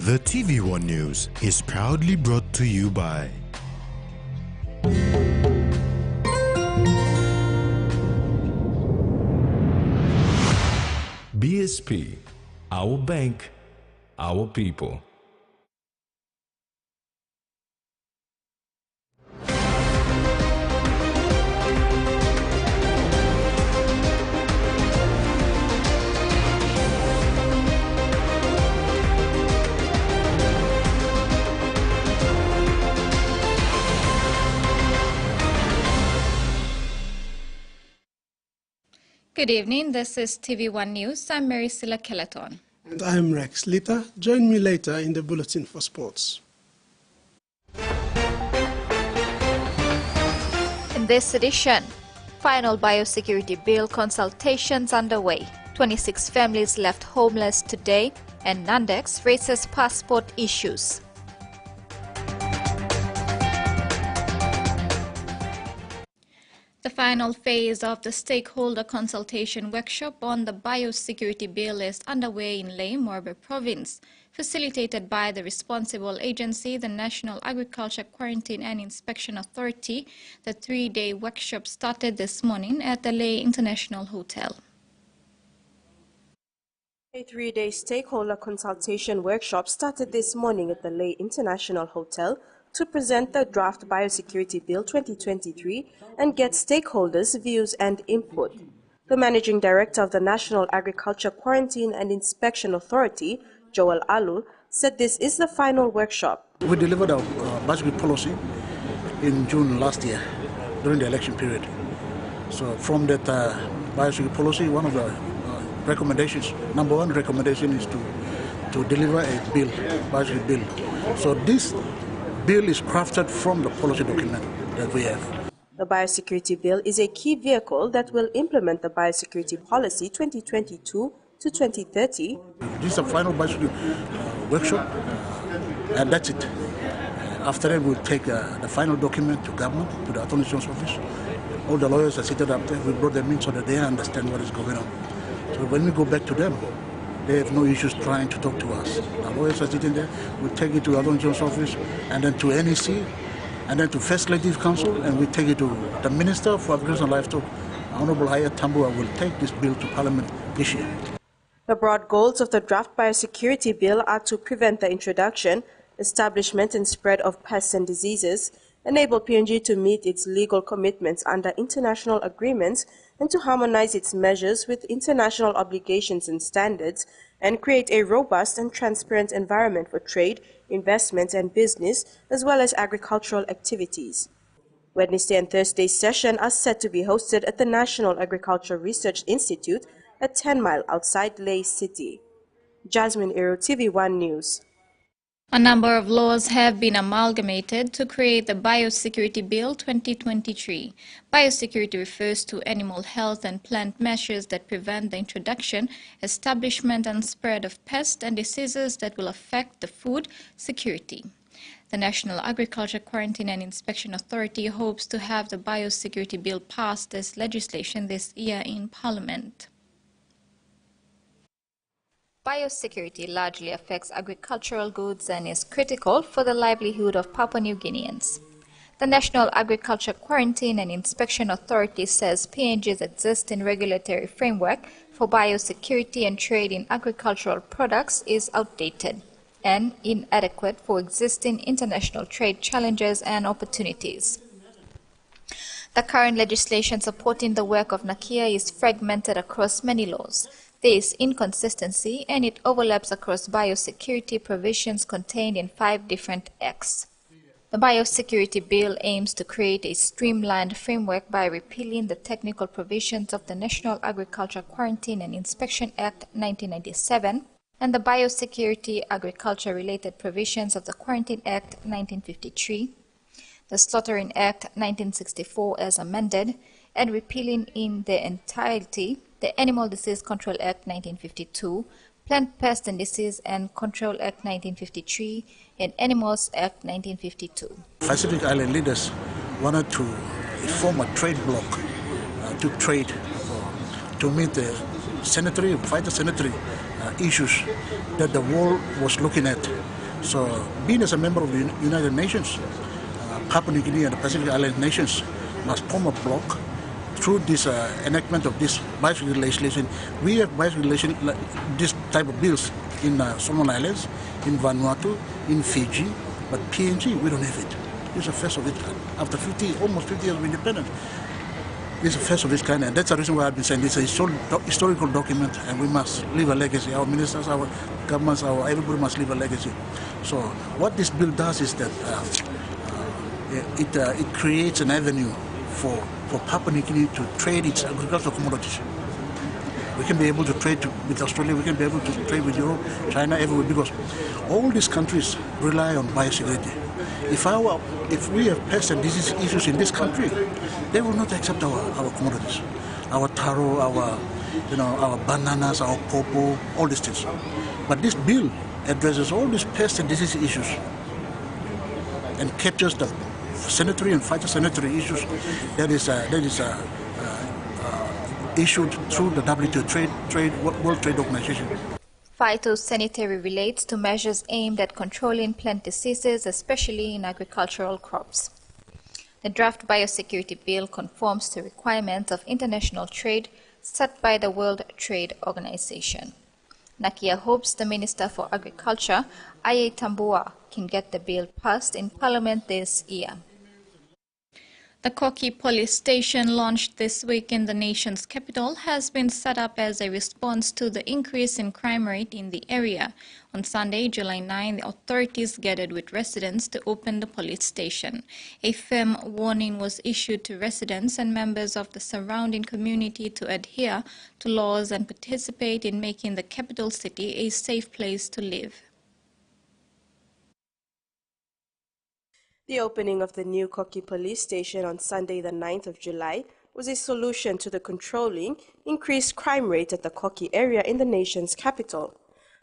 The TVWAN News is proudly brought to you by BSP, our bank, our people. Good evening, this is TV1 News. I'm Mary Silla Kelleton. And I'm Rex Lita. Join me later in the Bulletin for Sports. In this edition, final biosecurity bill consultations underway. 26 families left homeless today, and Nandex raises passport issues. The final phase of the stakeholder consultation workshop on the biosecurity bill is underway in Lae, Morbe Province. Facilitated by the responsible agency, the National Agriculture Quarantine and Inspection Authority, the three-day workshop started this morning at the Lae International Hotel. A three-day stakeholder consultation workshop started this morning at the Lae International Hotel to present the draft Biosecurity Bill 2023 and get stakeholders' views and input. The Managing Director of the National Agriculture Quarantine and Inspection Authority, Joel Alu, said this is the final workshop. We delivered our biosecurity policy in June last year during the election period. So from that biosecurity policy, one of the recommendations, number one recommendation is to deliver a bill, biosecurity bill. So this bill is crafted from the policy document that we have. The biosecurity bill is a key vehicle that will implement the biosecurity policy 2022 to 2030. This is a final biosecurity workshop, and that's it. After that, we'll take the final document to government, to the Attorney General's office. All the lawyers are seated up there. We brought them in so that they understand what is going on. So when we go back to them, they have no issues trying to talk to us. The lawyers are sitting there. We take it to the Attorney General's office, and then to NEC, and then to First Legislative Council, and we take it to the Minister for Agriculture and Livestock. Honorable Hayat Tambua will take this bill to Parliament this year. The broad goals of the draft biosecurity bill are to prevent the introduction, establishment and spread of pests and diseases, enable PNG to meet its legal commitments under international agreements, and to harmonize its measures with international obligations and standards, and create a robust and transparent environment for trade, investment and business, as well as agricultural activities. Wednesday and Thursday sessions are set to be hosted at the National Agriculture Research Institute at 10 Mile outside Lae City. Jasmine Ero, TV1 News. A number of laws have been amalgamated to create the Biosecurity Bill 2023. Biosecurity refers to animal health and plant measures that prevent the introduction, establishment and spread of pests and diseases that will affect the food security. The National Agriculture Quarantine and Inspection Authority hopes to have the Biosecurity Bill passed as legislation this year in Parliament. Biosecurity largely affects agricultural goods and is critical for the livelihood of Papua New Guineans. The National Agriculture Quarantine and Inspection Authority says PNG's existing regulatory framework for biosecurity and trade in agricultural products is outdated and inadequate for existing international trade challenges and opportunities. The current legislation supporting the work of NACIA is fragmented across many laws. There is inconsistency and it overlaps across biosecurity provisions contained in 5 different acts. The Biosecurity Bill aims to create a streamlined framework by repealing the technical provisions of the National Agriculture Quarantine and Inspection Act 1997 and the Biosecurity Agriculture-related provisions of the Quarantine Act 1953, the Slaughtering Act 1964 as amended, and repealing in their entirety the Animal Disease Control Act 1952, Plant Pest and Disease and Control Act 1953, and Animals Act 1952. Pacific Island leaders wanted to form a trade bloc to trade to meet the phytosanitary issues that the world was looking at. So, being as a member of the United Nations, Papua New Guinea and the Pacific Island nations must form a bloc through this enactment of this biosecurity legislation. We have biosecurity this type of bills in Solomon Islands, in Vanuatu, in Fiji, but PNG, we don't have it. It's the first of its kind. After almost 50 years of independence, it's the first of its kind, and that's the reason why I've been saying it's a historical document, and we must leave a legacy. Our ministers, our governments, everybody must leave a legacy. So what this bill does is that it creates an avenue for Papua New Guinea to trade its agricultural commodities. We can be able to trade with Australia, we can be able to trade with Europe, China, everywhere, because all these countries rely on biosecurity. If we have pest and disease issues in this country, they will not accept our commodities, our taro, our bananas, our pawpaw, all these things. But this bill addresses all these pest and disease issues and captures the sanitary and phytosanitary issues that is issued through the WTO World Trade Organization. Phytosanitary relates to measures aimed at controlling plant diseases, especially in agricultural crops. The draft biosecurity bill conforms to requirements of international trade set by the World Trade Organization. Nakia hopes the Minister for Agriculture, Aye Tambua, can get the bill passed in Parliament this year. The Koki police station, launched this week in the nation's capital, has been set up as a response to the increase in crime rate in the area. On Sunday, July 9, the authorities gathered with residents to open the police station. A firm warning was issued to residents and members of the surrounding community to adhere to laws and participate in making the capital city a safe place to live. The opening of the new Koki police station on Sunday the 9th of July was a solution to the controlling increased crime rate at the Koki area in the nation's capital.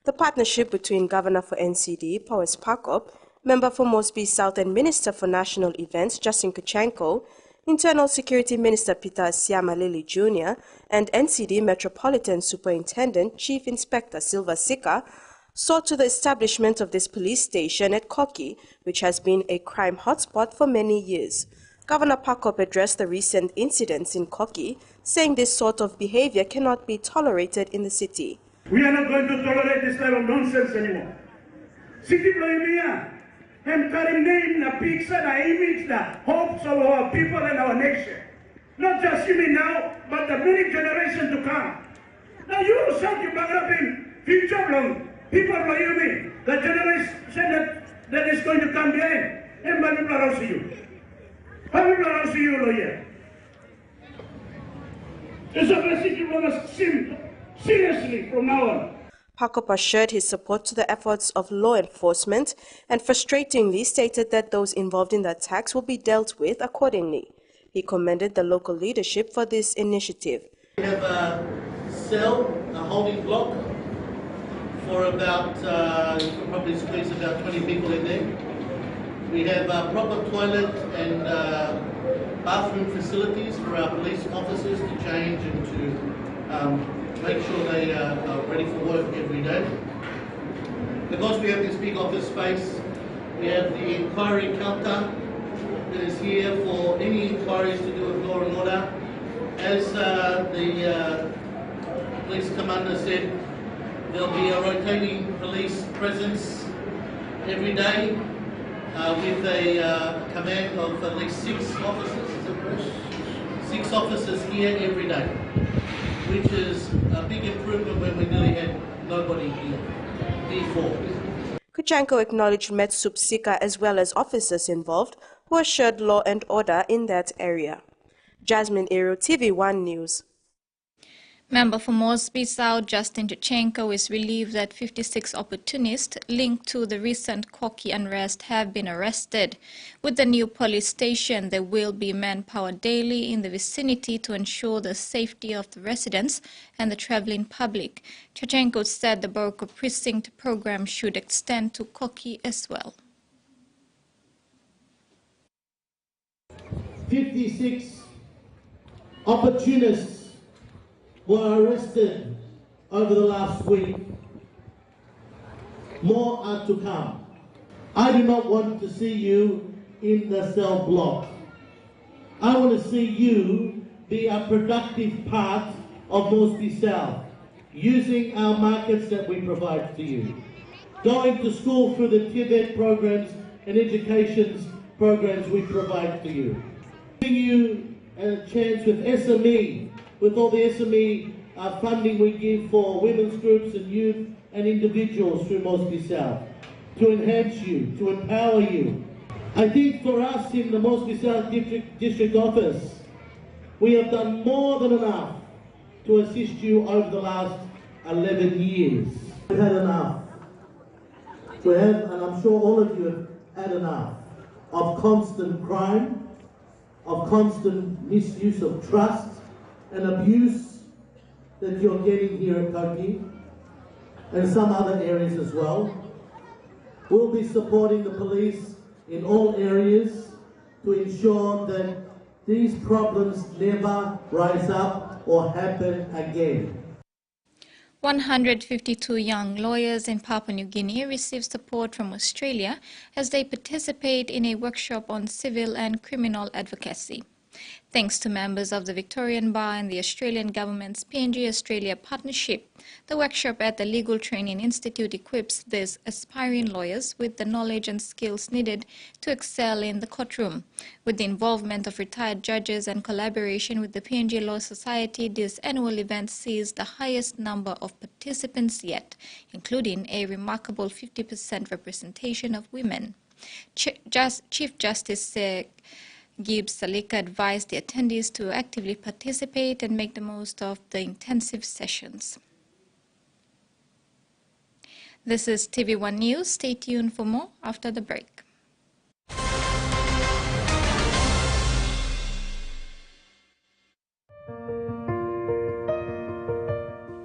The partnership between Governor for NCD, Powes Pakop, Member for Mosby South and Minister for National Events, Justin Kuchenko, Internal Security Minister Peter Siamalili Jr., and NCD Metropolitan Superintendent Chief Inspector Silva Sika saw to the establishment of this police station at Koki, which has been a crime hotspot for many years. Governor Pakop addressed the recent incidents in Koki, saying this sort of behavior cannot be tolerated in the city. We are not going to tolerate this type of nonsense anymore. City Bloimia, and carrying name the picture, the image, the hopes of our people and our nation. Not just you now, but the many generations to come. Now you should be up in future long. People like you, the generation that is going to come behind, and how people are you. How people are you, lawyer. It's a message you want to see seriously from now on. Pakop assured his support to the efforts of law enforcement and frustratingly stated that those involved in the attacks will be dealt with accordingly. He commended the local leadership for this initiative. We have a cell, a holding block, for about, you can probably squeeze about 20 people in there. We have a proper toilet and bathroom facilities for our police officers to change and to make sure they are ready for work every day. Because we have this big office space, we have the inquiry counter that is here for any inquiries to do with law and order. As the police commander said, there'll be a rotating police presence every day with a command of at least 6 officers. Is that correct? 6 officers here every day, which is a big improvement when we nearly had nobody here before. Kuchenko acknowledged Metsup Sika as well as officers involved who assured law and order in that area. Jasmine Ero, TVWAN News. Member for Mosby South, Justin Kuchenko, is relieved that 56 opportunists linked to the recent Koki unrest have been arrested. With the new police station, there will be manpower daily in the vicinity to ensure the safety of the residents and the traveling public. Kuchenko said the Boroko precinct program should extend to Koki as well. 56 opportunists were arrested over the last week. More are to come. I do not want to see you in the cell block. I want to see you be a productive part of Moresby South, using our markets that we provide to you. Going to school through the TVWAN programs and education programs we provide to you. Giving you a chance with SME, with all the SME funding we give for women's groups and youth and individuals through Moresby South, to enhance you, to empower you. I think for us in the Moresby South District Office, we have done more than enough to assist you over the last 11 years. We've had enough. We have, and I'm sure all of you have had enough, of constant crime, of constant misuse of trust and abuse that you're getting here at Koki, and some other areas as well. We'll be supporting the police in all areas to ensure that these problems never rise up or happen again. 152 young lawyers in Papua New Guinea receive support from Australia as they participate in a workshop on civil and criminal advocacy. Thanks to members of the Victorian Bar and the Australian Government's PNG Australia partnership, the workshop at the Legal Training Institute equips these aspiring lawyers with the knowledge and skills needed to excel in the courtroom. With the involvement of retired judges and collaboration with the PNG Law Society, this annual event sees the highest number of participants yet, including a remarkable 50% representation of women. Chief Justice Gibbs Salika advised the attendees to actively participate and make the most of the intensive sessions. This is TV1 News. Stay tuned for more after the break.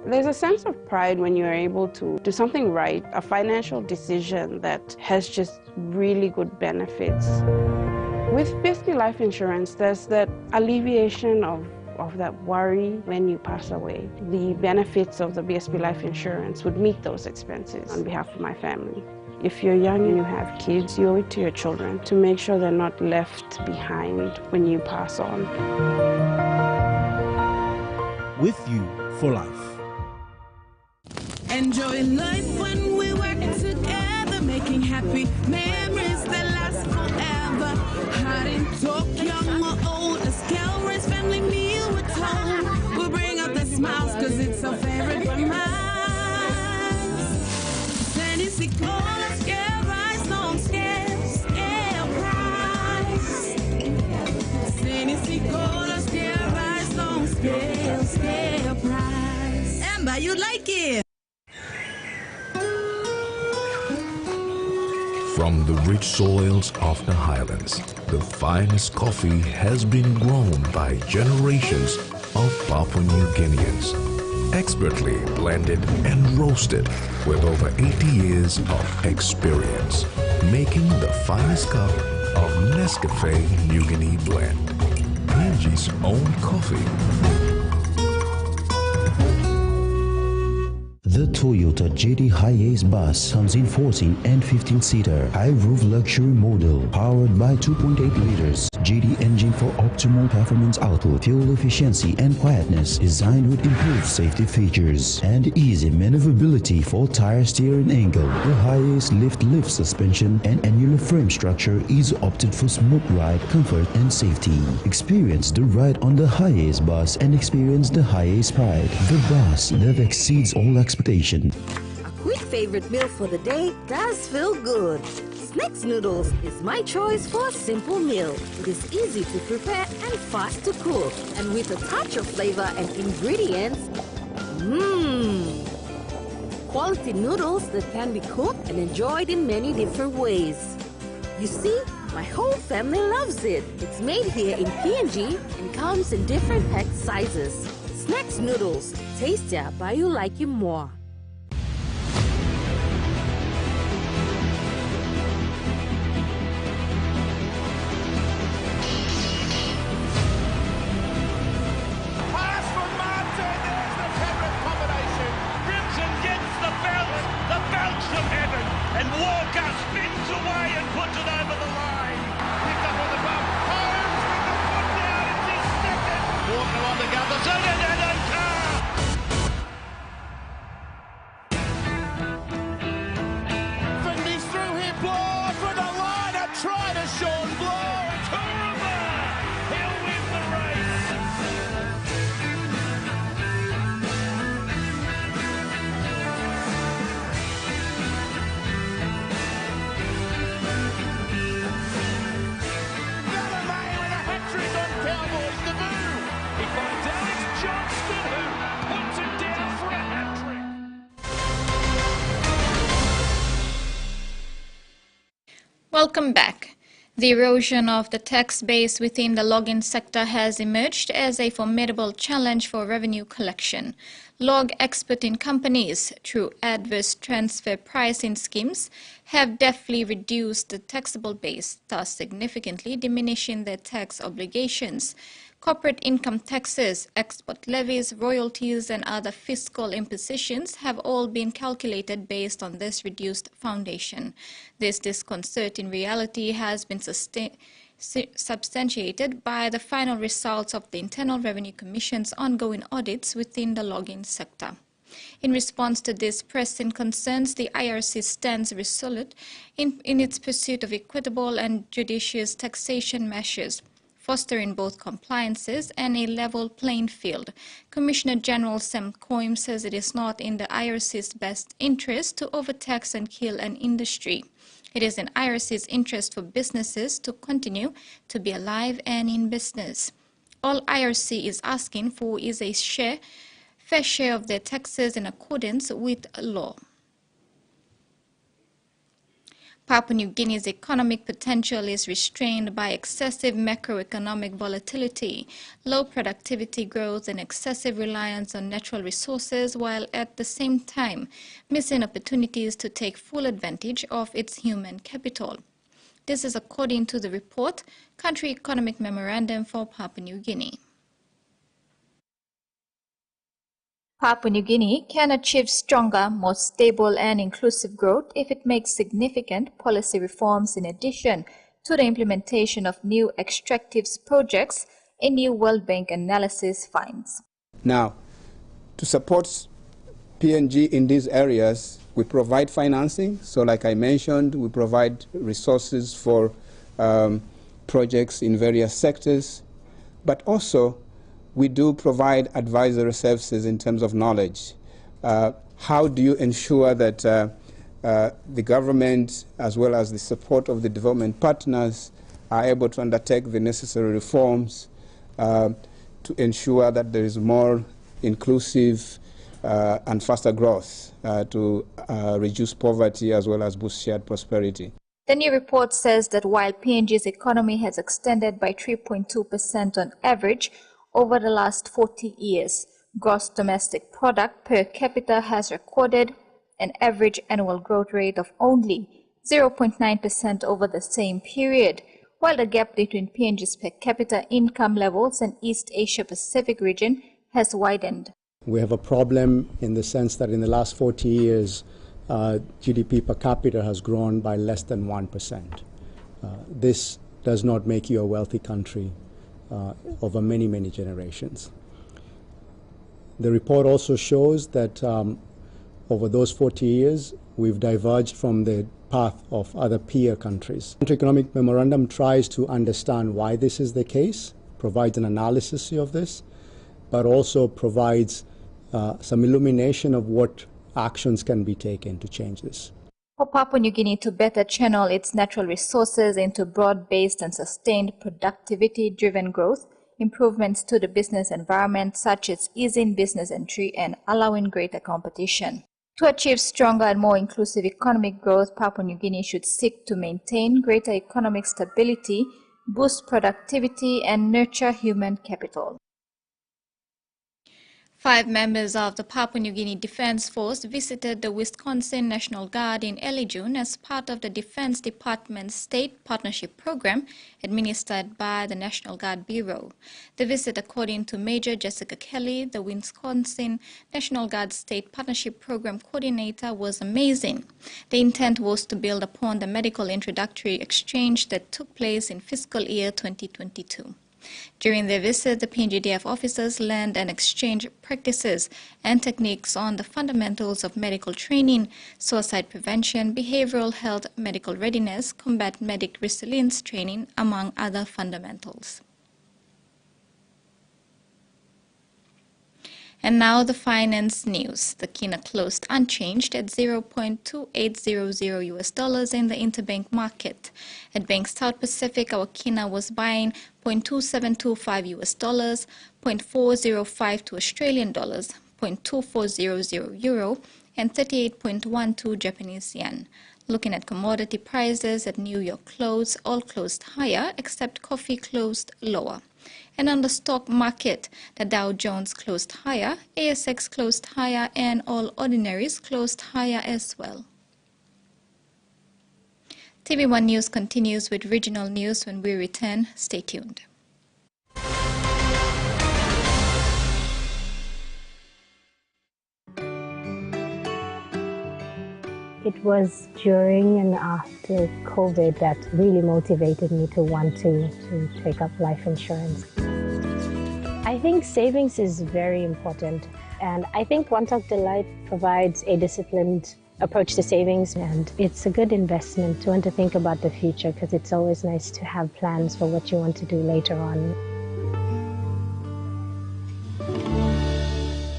There's a sense of pride when you're able to do something right, a financial decision that has just really good benefits. With BSP Life Insurance, there's that alleviation of that worry when you pass away. The benefits of the BSP Life Insurance would meet those expenses on behalf of my family. If you're young and you have kids, you owe it to your children to make sure they're not left behind when you pass on. With you for life. Enjoy life when we work together, making happy memories that last forever. Hot in talk, young or old, as calories, family meal with home. We'll bring out the smiles, cause it's our favorite from us. Tennessee Cola, scale rise, long scale price. Tennessee Cola, scale rise, long scale price. Amber, you like it? From the rich soils of the highlands, the finest coffee has been grown by generations of Papua New Guineans, expertly blended and roasted with over 80 years of experience, making the finest cup of Nescafe New Guinea blend, PNG's own coffee. The Toyota JD Hiace bus comes in 14 and 15-seater high-roof luxury model powered by 2.8 liters JD engine for optimal performance output, fuel efficiency and quietness, designed with improved safety features and easy maneuverability for tire steering angle. The Hiace lift suspension and annular frame structure is opted for smooth ride, comfort and safety. Experience the ride on the Hiace bus and experience the Hiace pride, the bus that exceeds all expectations. A quick favorite meal for the day does feel good. Snacks noodles is my choice for a simple meal. It is easy to prepare and fast to cook, and with a touch of flavor and ingredients, quality noodles that can be cooked and enjoyed in many different ways. You see, my whole family loves it. It's made here in PNG and comes in different pack sizes. Snacks noodles, tastier but you like it more. And Walker spins away Finley's through here, Bloor for the line, a try to Sean Bloor, Tourama, he'll win the race. Bellamy with a hat-trick on Cowboys, the move. He finds Alex Johnston who puts it down for a hat-trick. Welcome back. The erosion of the tax base within the logging sector has emerged as a formidable challenge for revenue collection. Log exporting companies, through adverse transfer pricing schemes, have deftly reduced the taxable base, thus significantly diminishing their tax obligations. Corporate income taxes, export levies, royalties, and other fiscal impositions have all been calculated based on this reduced foundation. This disconcert in reality has been substantiated by the final results of the Internal Revenue Commission's ongoing audits within the logging sector. In response to these pressing concerns, the IRC stands resolute in its pursuit of equitable and judicious taxation measures, fostering both compliances and a level playing field. Commissioner General Sam Coim says it is not in the IRC's best interest to overtax and kill an industry. It is in IRC's interest for businesses to continue to be alive and in business. All IRC is asking for is a fair share of their taxes in accordance with law. Papua New Guinea's economic potential is restrained by excessive macroeconomic volatility, low productivity growth, and excessive reliance on natural resources, while at the same time missing opportunities to take full advantage of its human capital. This is according to the report, Country Economic Memorandum for Papua New Guinea. Papua New Guinea can achieve stronger, more stable and inclusive growth if it makes significant policy reforms in addition to the implementation of new extractives projects, a new World Bank analysis finds. Now, to support PNG in these areas, we provide financing. So like I mentioned, we provide resources for projects in various sectors, but also we do provide advisory services in terms of knowledge. How do you ensure that the government, as well as the support of the development partners, are able to undertake the necessary reforms to ensure that there is more inclusive and faster growth to reduce poverty as well as boost shared prosperity? The new report says that while PNG's economy has extended by 3.2% on average over the last 40 years, gross domestic product per capita has recorded an average annual growth rate of only 0.9% over the same period, while the gap between PNG's per capita income levels and East Asia Pacific region has widened. We have a problem in the sense that in the last 40 years, GDP per capita has grown by less than 1%. This does not make you a wealthy country over many, many generations. The report also shows that over those 40 years, we've diverged from the path of other peer countries. The Economic Memorandum tries to understand why this is the case, provides an analysis of this, but also provides some illumination of what actions can be taken to change this. For Papua New Guinea to better channel its natural resources into broad-based and sustained productivity-driven growth, improvements to the business environment such as easing business entry and allowing greater competition. To achieve stronger and more inclusive economic growth, Papua New Guinea should seek to maintain greater economic stability, boost productivity, and nurture human capital. 5 members of the Papua New Guinea Defense Force visited the Wisconsin National Guard in early June as part of the Defense Department's State Partnership Program administered by the National Guard Bureau. The visit, according to Major Jessica Kelly, the Wisconsin National Guard State Partnership Program Coordinator, was amazing. The intent was to build upon the medical introductory exchange that took place in fiscal year 2022. During their visit, the PNGDF officers learned and exchanged practices and techniques on the fundamentals of medical training, suicide prevention, behavioral health, medical readiness, combat medic resilience training, among other fundamentals. And now the finance news. The kina closed unchanged at 0.2800 US dollars in the interbank market. At Bank South Pacific, our kina was buying 0.2725 US dollars, 0.4052 Australian dollars, 0.2400 euro, and 38.12 Japanese yen. Looking at commodity prices at New York close, all closed higher except coffee closed lower. And on the stock market, the Dow Jones closed higher, ASX closed higher, and all ordinaries closed higher as well. TVWAN News continues with regional news when we return. Stay tuned. It was during and after COVID that really motivated me to want to take up life insurance. I think savings is very important, and I think One Talk Delight provides a disciplined approach to savings, and it's a good investment to want to think about the future, because it's always nice to have plans for what you want to do later on.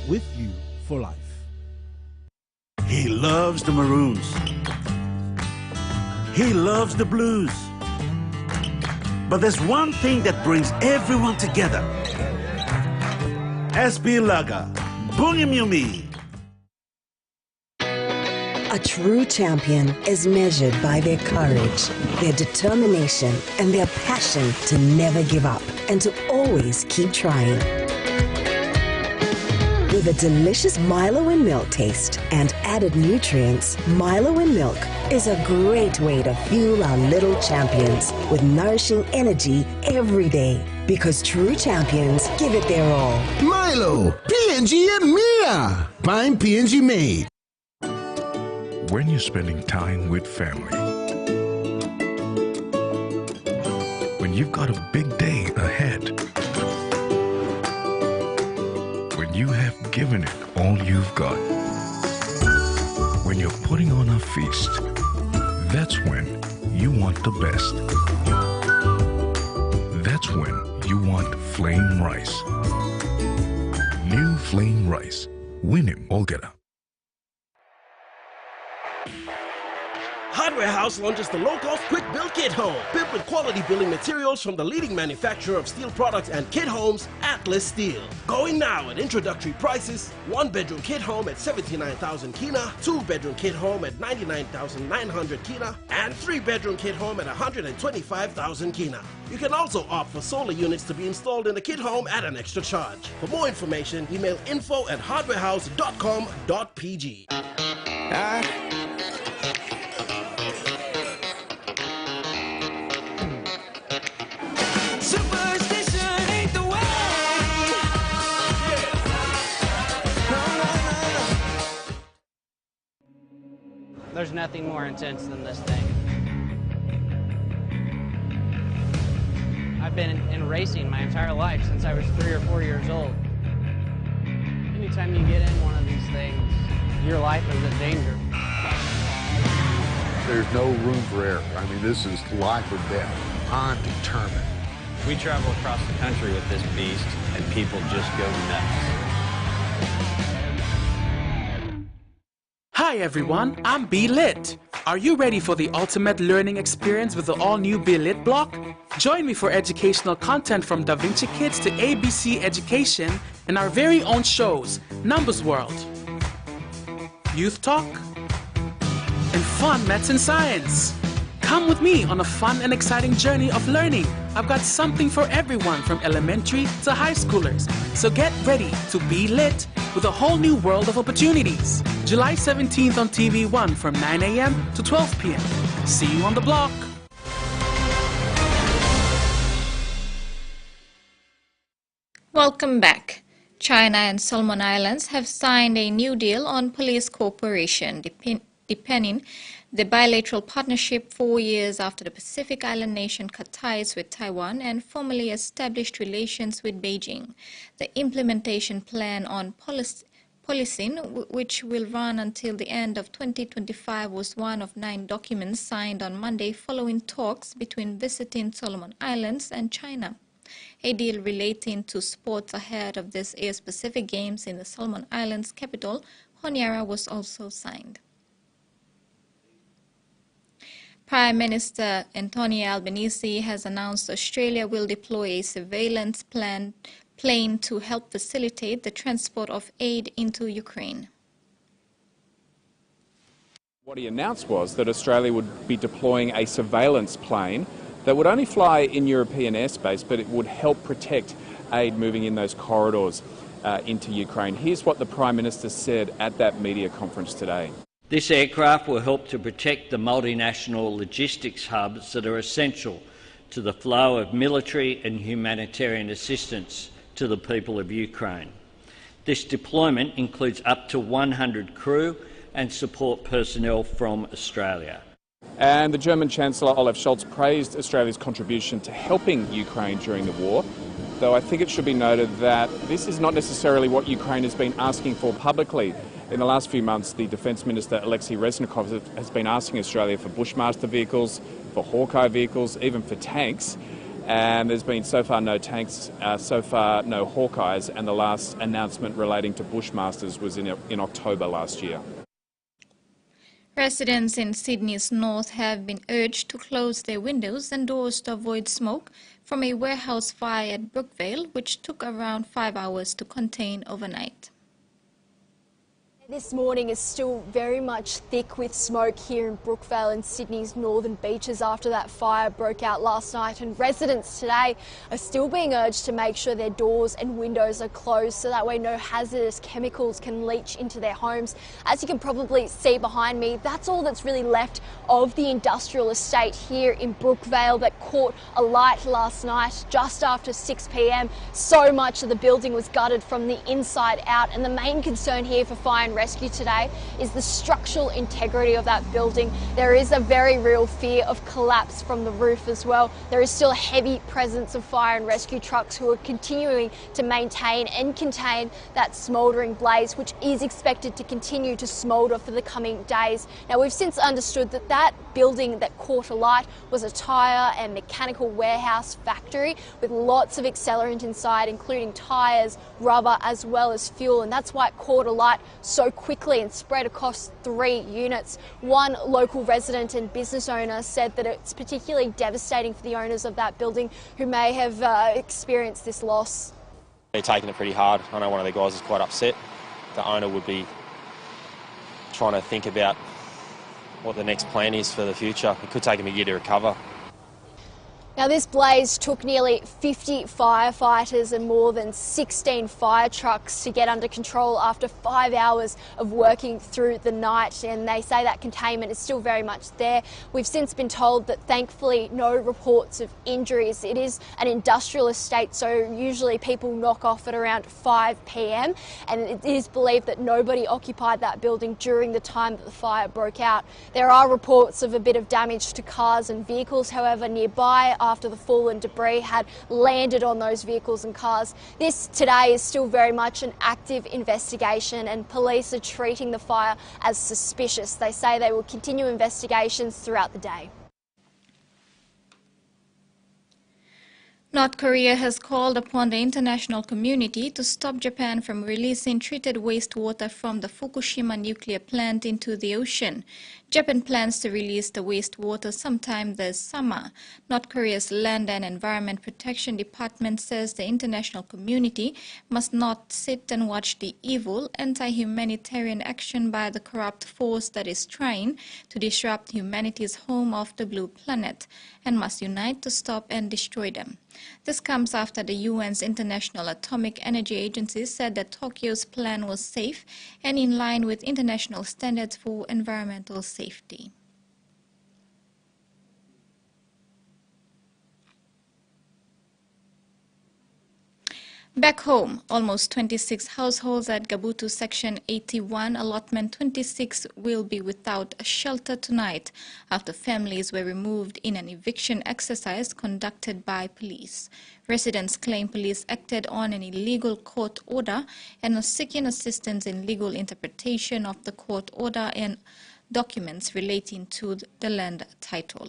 With you for life. He loves the Maroons. He loves the Blues. But there's one thing that brings everyone together. SB Laga, Bunyamyumi. A true champion is measured by their courage, their determination, and their passion to never give up and to always keep trying. With a delicious Milo in milk taste and added nutrients, Milo in milk is a great way to fuel our little champions with nourishing energy every day. Because true champions give it their all. Milo, PNG and Mia. Buying PNG made. When you're spending time with family, when you've got a big day ahead, when you have given it all you've got, when you're putting on a feast, that's when you want the best. That's when you want flame rice. New flame rice. Win him, Olgeta. Hardware House launches the low-cost quick build kit home, built with quality building materials from the leading manufacturer of steel products and kit homes, Atlas Steel. Going now at introductory prices: 1-bedroom kit home at 79,000 kina, 2-bedroom kit home at 99,900 kina, and 3-bedroom kit home at 125,000 kina. You can also opt for solar units to be installed in the kit home at an extra charge. For more information, email info@hardwarehouse.com.pg. There's nothing more intense than this thing. I've been in racing my entire life since I was 3 or 4 years old. Anytime you get in one of these things, your life is in danger. There's no room for error. I mean, this is life or death. I'm determined. We travel across the country with this beast, and people just go nuts. Hi everyone, I'm Be Lit. Are you ready for the ultimate learning experience with the all-new Be Lit block? Join me for educational content from Da Vinci Kids to ABC Education and our very own shows, Numbers World, Youth Talk, and Fun Maths and Science. Come with me on a fun and exciting journey of learning. I've got something for everyone from elementary to high schoolers. So get ready to be lit with a whole new world of opportunities. July 17th on TV1 from 9 a.m. to 12 p.m. See you on the block. Welcome back. China and Solomon Islands have signed a new deal on police cooperation. deepening the bilateral partnership 4 years after the Pacific Island nation cut ties with Taiwan and formally established relations with Beijing. The implementation plan on policing, which will run until the end of 2025, was one of 9 documents signed on Monday following talks between visiting Solomon Islands and China. A deal relating to sports ahead of this year's Pacific Games in the Solomon Islands capital, Honiara, was also signed. Prime Minister Anthony Albanese has announced Australia will deploy a surveillance plane to help facilitate the transport of aid into Ukraine. What he announced was that Australia would be deploying a surveillance plane that would only fly in European airspace, but it would help protect aid moving in those corridors into Ukraine. Here's what the Prime Minister said at that media conference today. This aircraft will help to protect the multinational logistics hubs that are essential to the flow of military and humanitarian assistance to the people of Ukraine. This deployment includes up to 100 crew and support personnel from Australia. And the German Chancellor Olaf Scholz praised Australia's contribution to helping Ukraine during the war, though I think it should be noted that this is not necessarily what Ukraine has been asking for publicly. In the last few months, the Defence Minister Alexei Reznikov has been asking Australia for Bushmaster vehicles, for Hawkeye vehicles, even for tanks. And there's been so far no tanks, so far no Hawkeyes, and the last announcement relating to Bushmasters was in October last year. Residents in Sydney's north have been urged to close their windows and doors to avoid smoke from a warehouse fire at Brookvale, which took around 5 hours to contain overnight. This morning is still very much thick with smoke here in Brookvale and Sydney's northern beaches after that fire broke out last night, and residents today are still being urged to make sure their doors and windows are closed so that way no hazardous chemicals can leach into their homes. As you can probably see behind me, that's all that's really left of the industrial estate here in Brookvale that caught alight last night just after 6 p.m. So much of the building was gutted from the inside out, and the main concern here for fire and rescue today is the structural integrity of that building. There is a very real fear of collapse from the roof as well. There is still a heavy presence of fire and rescue trucks who are continuing to maintain and contain that smouldering blaze, which is expected to continue to smoulder for the coming days. Now, we've since understood that that building that caught alight was a tyre and mechanical warehouse factory with lots of accelerant inside, including tyres, rubber, as well as fuel, and that's why it caught alight so quickly and spread across 3 units. One local resident and business owner said that it's particularly devastating for the owners of that building who may have experienced this loss. They're taking it pretty hard. I know one of the guys is quite upset. The owner would be trying to think about what the next plan is for the future. It could take him a year to recover. Now, this blaze took nearly 50 firefighters and more than 16 fire trucks to get under control after 5 hours of working through the night, and they say that containment is still very much there. We've since been told that thankfully no reports of injuries. It is an industrial estate, so usually people knock off at around 5 p.m, and it is believed that nobody occupied that building during the time that the fire broke out. There are reports of a bit of damage to cars and vehicles, however, nearby after the fallen debris had landed on those vehicles and cars. This today is still very much an active investigation, and police are treating the fire as suspicious. They say they will continue investigations throughout the day. North Korea has called upon the international community to stop Japan from releasing treated wastewater from the Fukushima nuclear plant into the ocean. Japan plans to release the wastewater sometime this summer. North Korea's Land and Environment Protection Department says the international community must not sit and watch the evil, anti-humanitarian action by the corrupt force that is trying to disrupt humanity's home of the blue planet, and must unite to stop and destroy them. This comes after the UN's International Atomic Energy Agency said that Tokyo's plan was safe and in line with international standards for environmental safety. Back home, almost 26 households at Gabutu Section 81, Allotment 26 will be without a shelter tonight after families were removed in an eviction exercise conducted by police. Residents claim police acted on an illegal court order and are seeking assistance in legal interpretation of the court order and documents relating to the land title.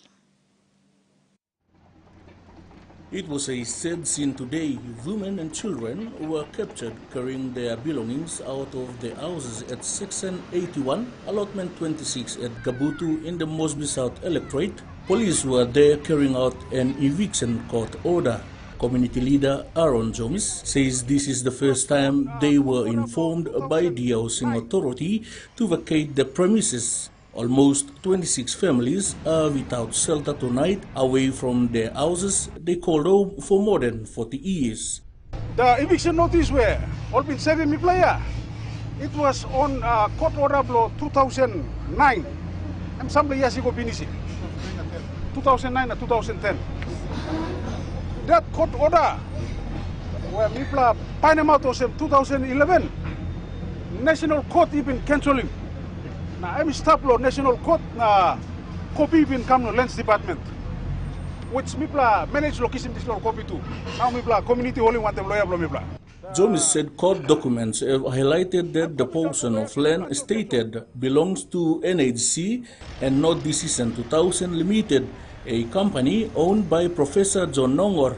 It was a sad scene today. Women and children were captured carrying their belongings out of the houses at Section 81, Allotment 26 at Gabutu in the Mosby South Electorate. Police were there carrying out an eviction court order. Community leader Aaron Jomis says this is the first time they were informed by the housing authority to vacate the premises. Almost 26 families are without shelter tonight, away from their houses they called home for more than 40 years. The eviction notice were all been serving me player. It was on court order blow 2009. And some years ago finished. 2009 and 2010. That court order where Mipla Panama to 2011. National Court even cancelling. Now I'm stop law National Court na copy even come to Lands Department, which Mipla manage location this law copy too. Now Mipla community only want them lawyer blow Mipla. Jomis said court documents have highlighted that the portion of land stated belongs to NHC and not Decision 2000 Limited, a company owned by Professor John Nongor.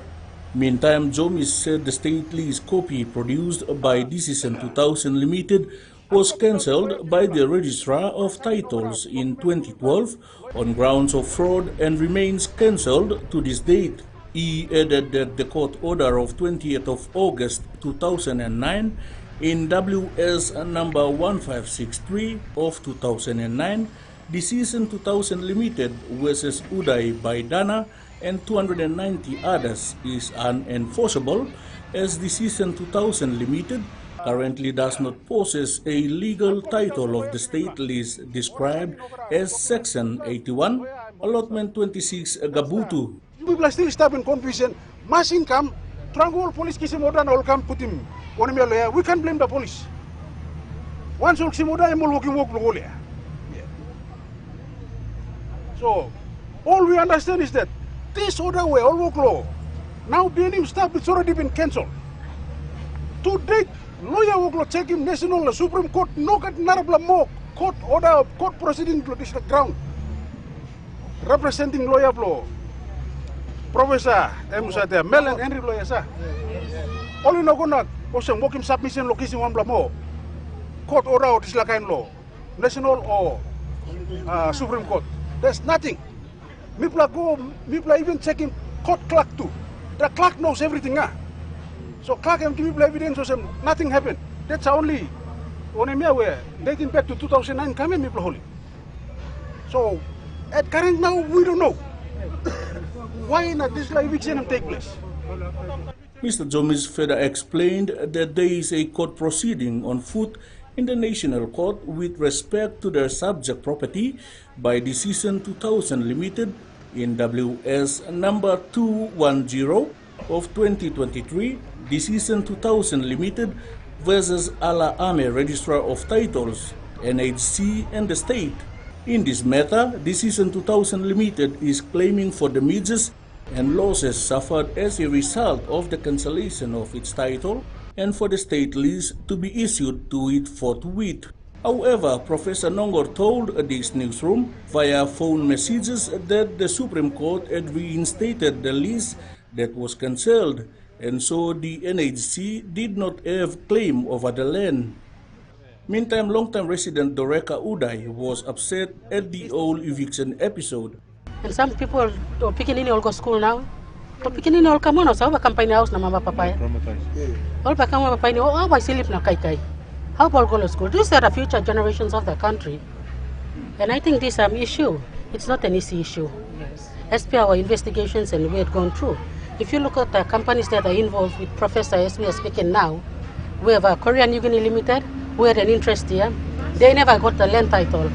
Meantime, Jomis said the state lease copy produced by Decision 2000 Limited was cancelled by the Registrar of Titles in 2012 on grounds of fraud and remains cancelled to this date. He added that the court order of 20th of August 2009 in WS number 1563 of 2009, Decision 2000 Limited versus Uday Baidana and 290 others is unenforceable as Decision 2000 Limited currently does not possess a legal title of the state lease described as Section 81, Allotment 26 Gabutu. People are still stuck in confusion. Mass income, Trangol police Kisimoda all come put him on me. We can't blame the police. Once Oximoda and walking walk Logolia. So all we understand is that this order were all work law. Now being staff it's already been cancelled. To date, lawyer will take him national Supreme Court, no got more court order, court proceeding to this ground. Representing lawyer law, Professor M. Mel and Henry lawyer, sir. Only no gonna also walk him submission location one more. Court order or this kind law, national or Supreme Court. There's nothing. Mipla even checking court clerk too. The clerk knows everything. So clerk and give people evidence or something. Nothing happened. That's only on a mere way dating back to 2009 coming Mipla Holy. So at current now we don't know why not this eviction take place. Mr. Jomis further explained that there is a court proceeding on foot in the National Court with respect to their subject property by Decision 2000 Limited in WS number 210 of 2023, Decision 2000 Limited versus Ala Ame Registrar of Titles, NHC and the state. In this matter, Decision 2000 Limited is claiming for damages and losses suffered as a result of the cancellation of its title and for the state lease to be issued to it forthwith. However, Professor Nongor told this newsroom via phone messages that the Supreme Court had reinstated the lease that was cancelled, and so the NHC did not have claim over the land. Meantime, long-time resident Doreka Uday was upset at the whole eviction episode. And some people are picking in all go school now. But picking in all come on, so campaign house na mama papaya. All pa kama papaya, oh, I silip na kai. How about go to school? These are the future generations of the country. And I think this is an issue. It's not an easy issue. As per our investigations and we had gone through. If you look at the companies that are involved with Professor as we are speaking now, we have a Korean New Guinea Limited, who had an interest here. They never got the land title,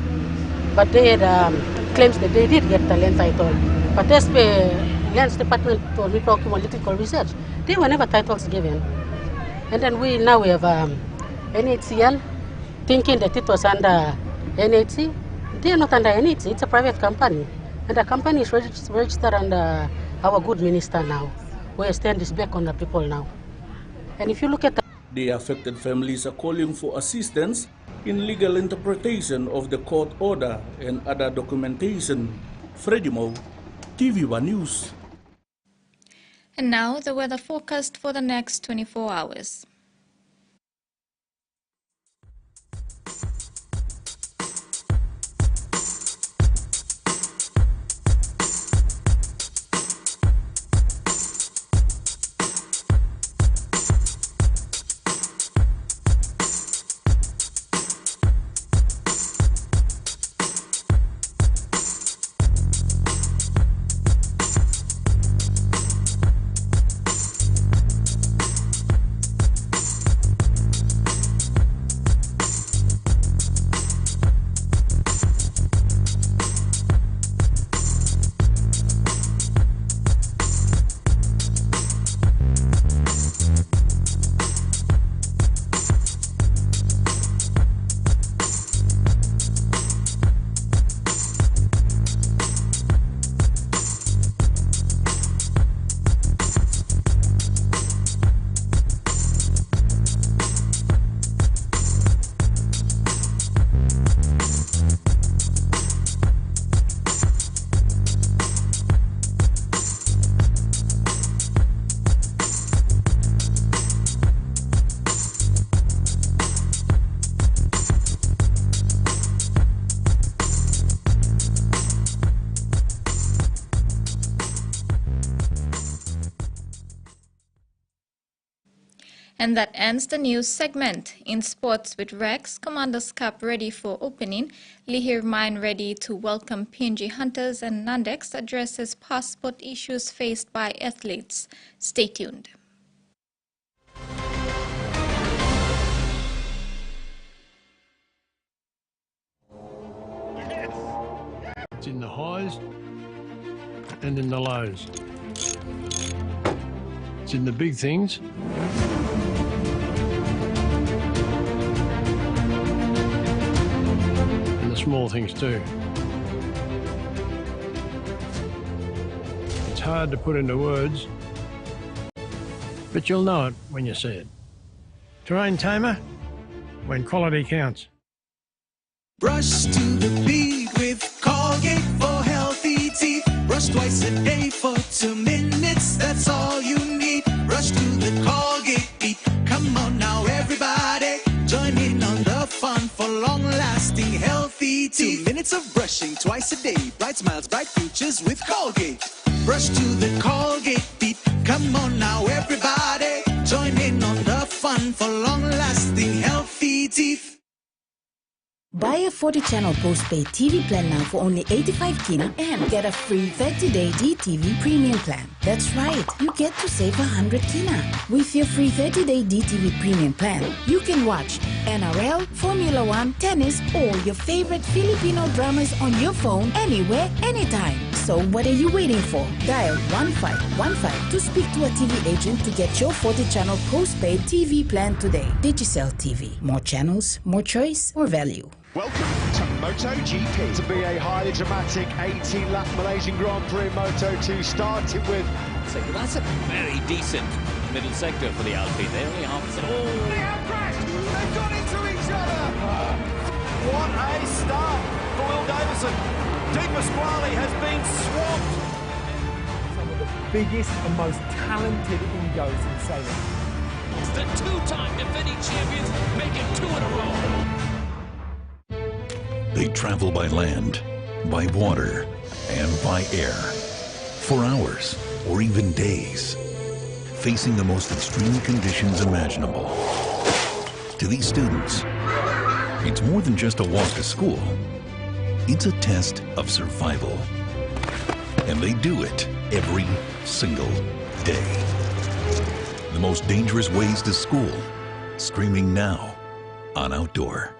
but they had claims that they did get the land title. But as per Lands Department for Political Research, they were never titles given. And then we have NHCL, thinking that it was under NHC. They are not under NHC, it's a private company. And the company is registered under our good minister now. We stand this back on the people now. And if you look at the affected families are calling for assistance in legal interpretation of the court order and other documentation. Freddie Mo, TVWAN News. And now the weather forecast for the next 24 hours. And that ends the news segment. In sports with Rex, Commander's Cup ready for opening, Lihir Mine ready to welcome PNG Hunters, and Nandex addresses passport issues faced by athletes. Stay tuned. It's in the highs and in the lows. It's in the big things and the small things too. It's hard to put into words, but you'll know it when you see it. Terrain tamer, when quality counts. Brush to the beat with Colgate for healthy teeth. Brush twice a day for 2 minutes, that's all you need. Brush to the Colgate beat. Come on now everybody, join in on the fun for long-lasting healthy teeth. 2 minutes of brushing twice a day, bright smiles, bright futures with Colgate. Brush to the Colgate beat. Come on now everybody, join in on the fun for long-lasting healthy teeth. Buy a 40-channel postpaid TV plan now for only 85 kina and get a free 30-day DTV premium plan. That's right, you get to save 100 kina. With your free 30-day DTV premium plan, you can watch NRL, Formula 1, tennis, or your favorite Filipino dramas on your phone anywhere, anytime. So what are you waiting for? Dial 1515 to speak to a TV agent to get your 40-channel postpaid TV plan today. Digicel TV. More channels, more choice, more value. Welcome to MotoGP. To be a highly dramatic 18-lap Malaysian Grand Prix Moto2 started with... So that's a very decent middle sector for the Alpine. They only half a second. Oh, they have crashed! They've gone into each other! What a start for Will Davison. Di Pasquale has been swamped. Some of the biggest and most talented egos in sailing. The two-time defending champions make it 2 in a row. They travel by land, by water, and by air for hours or even days, facing the most extreme conditions imaginable. To these students, it's more than just a walk to school. It's a test of survival. And they do it every single day. The most dangerous ways to school, streaming now on Outdoor.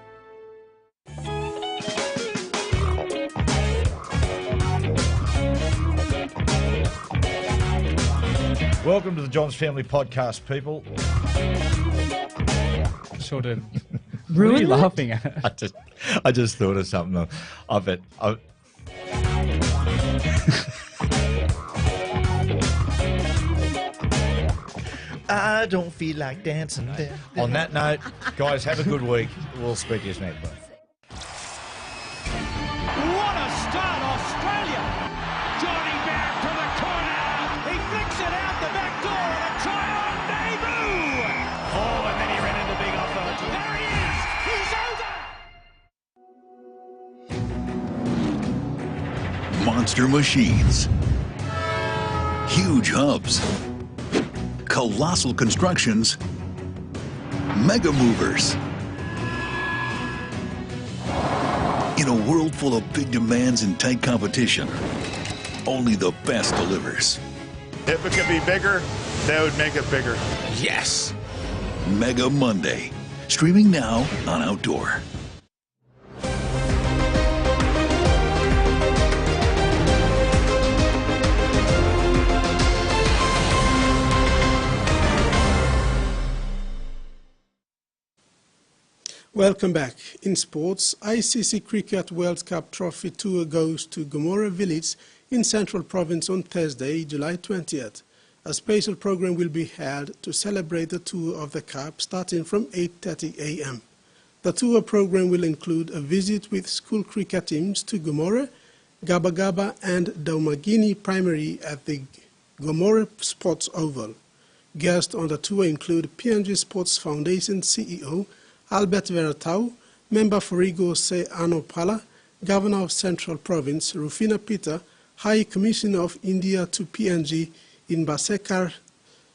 Welcome to the Johns Family Podcast, people. sort of... Ruin what are you it? laughing at? I just thought of something of it. I don't feel like dancing. On that note, guys, have a good week. We'll speak to you next week. What a start, Australia! Johnny back to the corner. He flicks it out the back door and a try on debut. Oh, and then he ran into big offer. There he is. He's over. Monster machines, huge hubs, colossal constructions, mega movers. In a world full of big demands and tight competition, only the best delivers. If it could be bigger, that would make it bigger. Yes! Mega Monday, streaming now on Outdoor. Welcome back. In sports, ICC Cricket World Cup Trophy Tour goes to Gomorrah Village in Central Province on Thursday, July 20th. A special program will be held to celebrate the tour of the Cup starting from 8:30 a.m. The tour program will include a visit with school cricket teams to Gomorrah, Gaba Gaba and Daumagini Primary at the Gomorrah Sports Oval. Guests on the tour include PNG Sports Foundation CEO Albert Veratau, Member for Igo Se Anopala, Governor of Central Province Rufina Peter, High Commissioner of India to PNG Inbasekar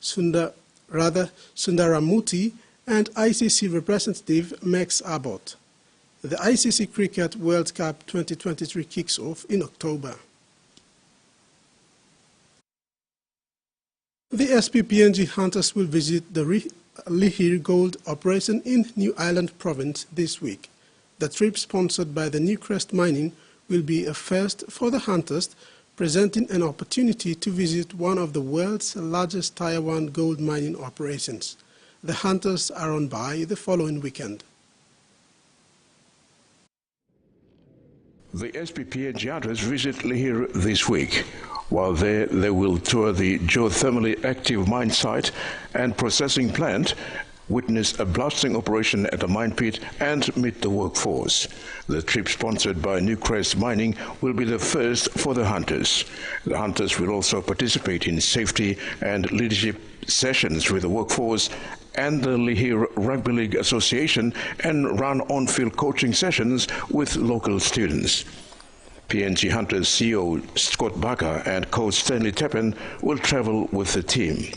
Sundaramuti, and ICC representative Max Abbott. The ICC Cricket World Cup 2023 kicks off in October. The SPPNG hunters will visit the Lihir Gold operation in New Ireland Province this week. The trip, sponsored by the Newcrest Mining, will be a first for the hunters, presenting an opportunity to visit one of the world's largest TVWAN gold mining operations. The hunters are on by the following weekend. The SPPNG hunters visit Lihir this week. While there, they will tour the geothermally active mine site and processing plant, witness a blasting operation at a mine pit, and meet the workforce. The trip, sponsored by Newcrest Mining, will be the first for the hunters. The hunters will also participate in safety and leadership sessions with the workforce and the Lihir Rugby League Association, and run on-field coaching sessions with local students. PNG Hunters CEO Scott Barker and coach Stanley Teppen will travel with the team.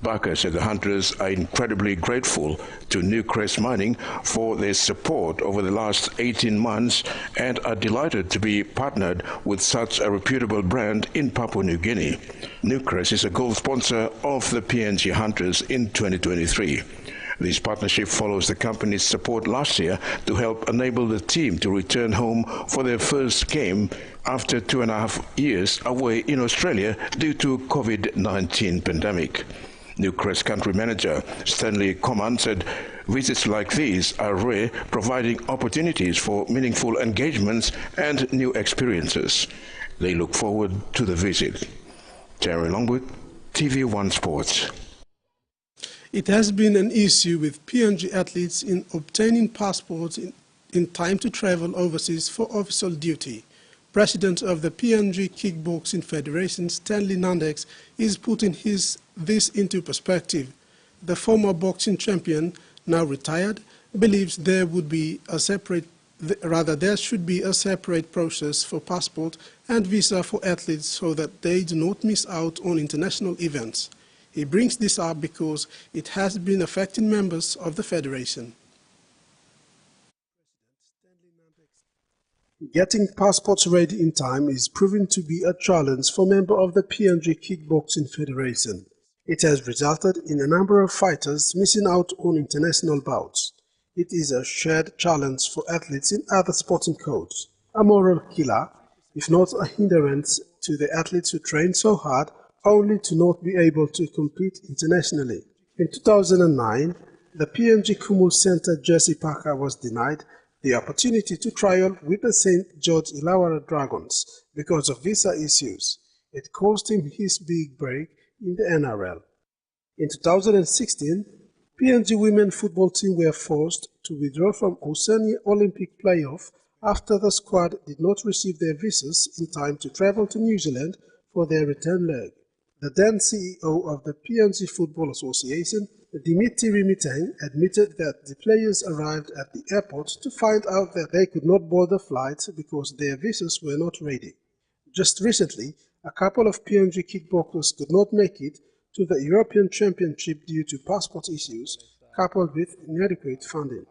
Barker said the hunters are incredibly grateful to Newcrest Mining for their support over the last 18 months and are delighted to be partnered with such a reputable brand in Papua New Guinea. Newcrest is a gold sponsor of the PNG Hunters in 2023. This partnership follows the company's support last year to help enable the team to return home for their first game after 2.5 years away in Australia due to COVID-19 pandemic. Newcrest country manager Stanley Coman said visits like these are rare, providing opportunities for meaningful engagements and new experiences. They look forward to the visit. Terry Longwood, TVWAN Sports. It has been an issue with PNG athletes in obtaining passports in time to travel overseas for official duty. President of the PNG Kickboxing Federation, Stanley Nandex, is putting this into perspective. The former boxing champion, now retired, believes there should be a separate process for passport and visa for athletes so that they do not miss out on international events. He brings this up because it has been affecting members of the Federation. Getting passports ready in time is proving to be a challenge for members of the PNG Kickboxing Federation. It has resulted in a number of fighters missing out on international bouts. It is a shared challenge for athletes in other sporting codes, a moral killer, if not a hindrance to the athletes who train so hard only to not be able to compete internationally. In 2009, The PNG Kumul Center Jesse Parker was denied the opportunity to trial with the St. George Illawarra Dragons because of visa issues. It cost him his big break in the NRL. In 2016, PNG women football team were forced to withdraw from Oceania Olympic playoff after the squad did not receive their visas in time to travel to New Zealand for their return leg. The then CEO of the PNG Football Association, Dimitri Mitang, admitted that the players arrived at the airport to find out that they could not board the flight because their visas were not ready. Just recently, a couple of PNG kickboxers could not make it to the European Championship due to passport issues, coupled with inadequate funding.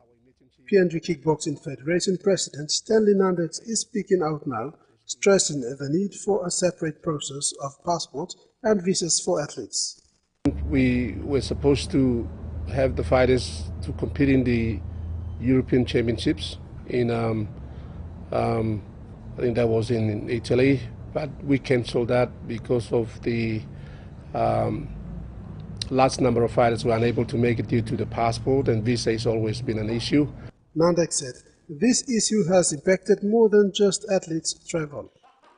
PNG Kickboxing Federation President Stanley Nandex is speaking out now, stressing the need for a separate process of passport and visas for athletes. We were supposed to have the fighters to compete in the European Championships in, I think that was in Italy, but we cancelled that because of the large number of fighters who were unable to make it due to the passport, and visa has always been an issue. Nandex said, this issue has impacted more than just athletes' travel.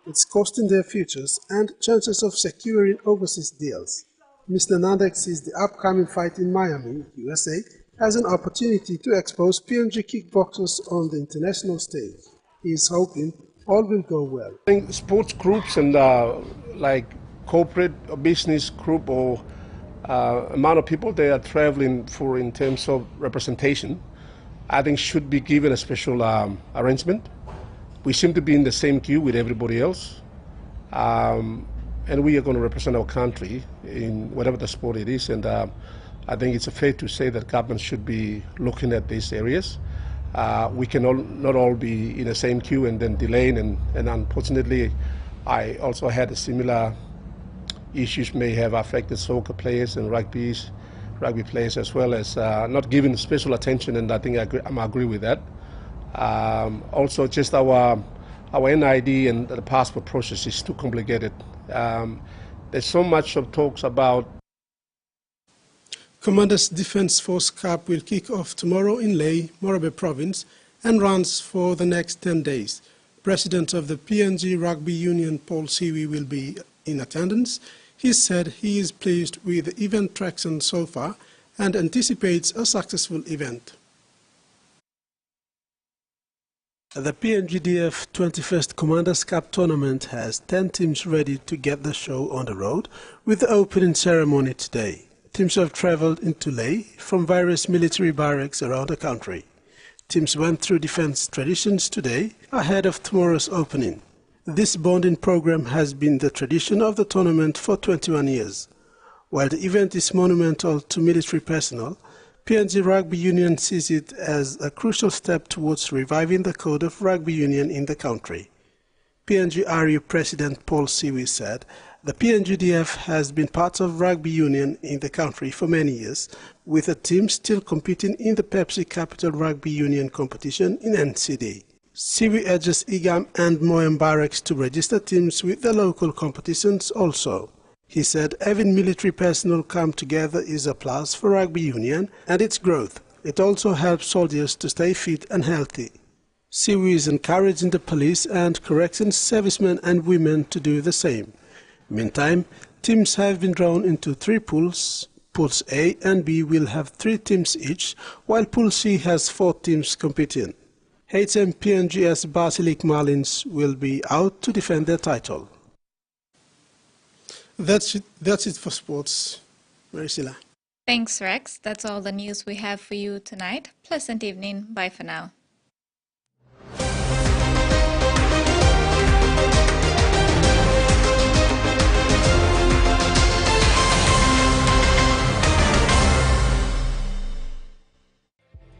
It's costing their futures and chances of securing overseas deals. Mr. Nandex sees the upcoming fight in Miami, USA, as an opportunity to expose PNG kickboxers on the international stage. He is hoping all will go well. I think sports groups and like corporate or business group or amount of people they are traveling for in terms of representation, I think should be given a special arrangement. We seem to be in the same queue with everybody else, and we are going to represent our country in whatever the sport it is, and I think it's fair to say that government should be looking at these areas. We can not all be in the same queue and then delaying, and unfortunately I also had a similar issues may have affected soccer players and rugby players as well, as not given special attention, and I think I agree with that. Also, just our NID and the passport process is too complicated. There's so much of talks about. Commanders Defence Force Cup will kick off tomorrow in Lae, Morobe Province, and runs for the next 10 days. President of the PNG Rugby Union, Paul Siwi, will be in attendance. He said he is pleased with the event traction so far and anticipates a successful event. The PNGDF 21st Commanders Cup tournament has 10 teams ready to get the show on the road, with the opening ceremony today. Teams have travelled into Lae from various military barracks around the country. Teams went through defence traditions today ahead of tomorrow's opening. This bonding program has been the tradition of the tournament for 21 years. While the event is monumental to military personnel, PNG Rugby Union sees it as a crucial step towards reviving the code of rugby union in the country. PNG RU President Paul Siwi said, the PNGDF has been part of rugby union in the country for many years, with the team still competing in the Pepsi Capital Rugby Union competition in NCD. Siwi urges IGAM and Moyam Barracks to register teams with the local competitions also. He said having military personnel come together is a plus for rugby union and its growth. It also helps soldiers to stay fit and healthy. Siwi is encouraging the police and corrections servicemen and women to do the same. Meantime, teams have been drawn into 3 pools. Pools A and B will have 3 teams each, while Pool C has 4 teams competing. HMPNG's Basilic Marlins will be out to defend their title. That's it for sports. Marisila. Thanks, Rex. That's all the news we have for you tonight. Pleasant evening. Bye for now.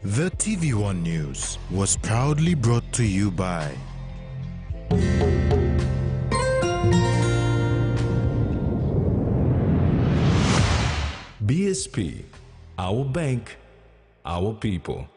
The TVWAN News was proudly brought to you by BSP, our bank, our people.